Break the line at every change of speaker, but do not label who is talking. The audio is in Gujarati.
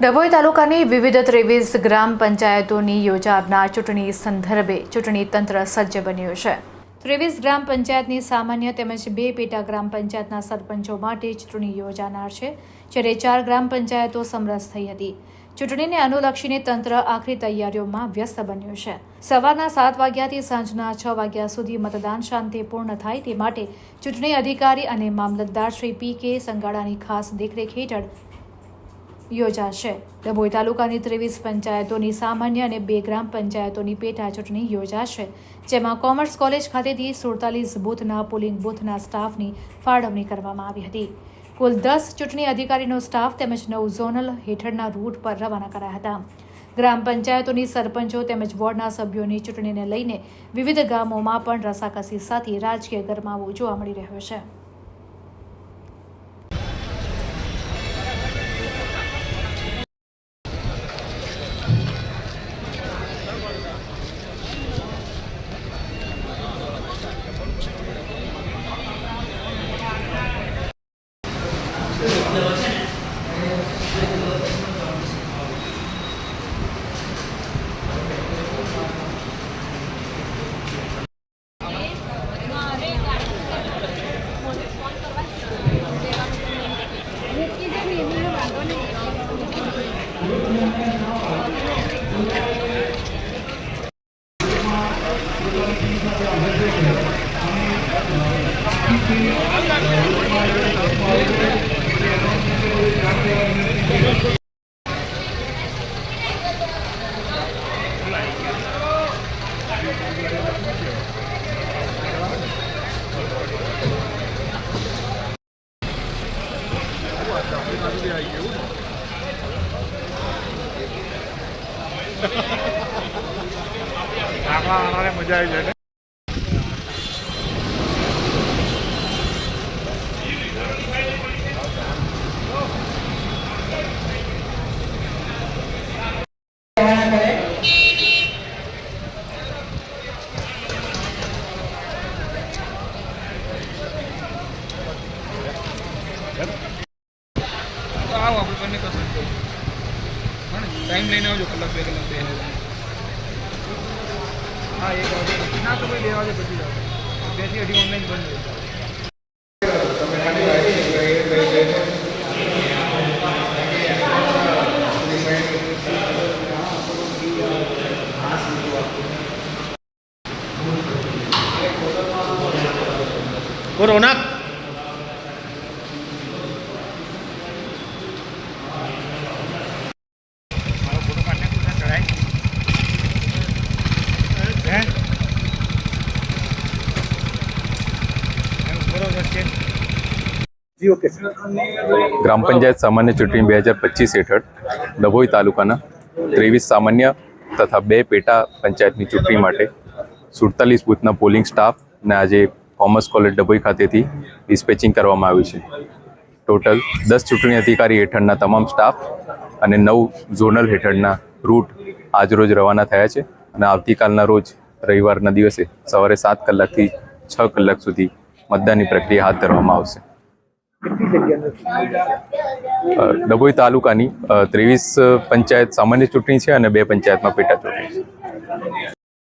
ડભોઈ તાલુકાની વિવિધ 23 ગ્રામ પંચાયતોની યોજાનાર ચૂંટણી સંદર્ભે ચૂંટણી તંત્ર સજ્જ બન્યું છે। 23 ગ્રામ પંચાયતની સામાન્ય તેમજ 2 પેટા ગ્રામ પંચાયતના સરપંચો માટે ચૂંટણી યોજાનાર છે, જ્યારે 4 ગ્રામ પંચાયતો સમરસ થઈ હતી। ચૂંટણીને અનુલક્ષીને તંત્ર આખરી તૈયારીઓમાં વ્યસ્ત બન્યું છે। સવારના 7 વાગ્યાથી સાંજના 6 વાગ્યા સુધી મતદાન શાંતિપૂર્ણ થાય તે માટે ચૂંટણી અધિકારી અને મામલતદાર શ્રી પી.કે. સંગાડાની ખાસ દેખરેખ હેઠળ યોજાશે। ડભોઈ તાલુકાની 23 પંચાયતોની સામાન્ય અને 2 ગ્રામ પંચાયતોની પેટા ચૂંટણી યોજાશે, જેમાં કોમર્સ કોલેજ ખાતેથી 47 બૂથના પોલિંગ બૂથના સ્ટાફની ફાળવણી કરવામાં આવી હતી। કુલ 10 ચૂંટણી અધિકારીનો સ્ટાફ તેમજ 9 ઝોનલ હેઠળના રૂટ પર રવાના કરાયા હતા। ગ્રામ પંચાયતોની સરપંચો તેમજ વોર્ડના સભ્યોની ચૂંટણીને લઈને વિવિધ ગામોમાં પણ રસાકસી સાથે રાજકીય ગરમાવો જોવા મળી રહ્યો છે।
मजा आई जाए। टाइम लेने आवजो कलाक 2 कलाक दे हाँ एक ना तो कोई लेवा दे बची जाओ बेसी अभी ऑनलाइन बंद है रौनक
ગ્રામ પંચાયત સામાન્ય ચૂંટણી 2025 હેઠળ ડભોઈ તાલુકાના 23 સામાન્ય તથા 2 પેટા પંચાયતની ચૂંટણી માટે 47 બૂથના પોલિંગ સ્ટાફને આજે કોમર્સ કોલેજ ડભોઈ ખાતેથી ડિસ્પેચિંગ કરવામાં આવ્યું છે। ટોટલ 10 ચૂંટણી અધિકારી હેઠળના તમામ સ્ટાફ અને 9 ઝોનલ હેઠળના રૂટ આજરોજ રવાના થયા છે અને આવતીકાલના રોજ રવિવારના દિવસે સવારે 7 કલાકથી 6 કલાક સુધી મતદાનની પ્રક્રિયા હાથ ધરવામાં આવશે। ડભોઈ તાલુકાની 23 પંચાયત સામાન્ય ચૂંટણી છે અને 2 પંચાયતમાં પેટા ચૂંટણી છે।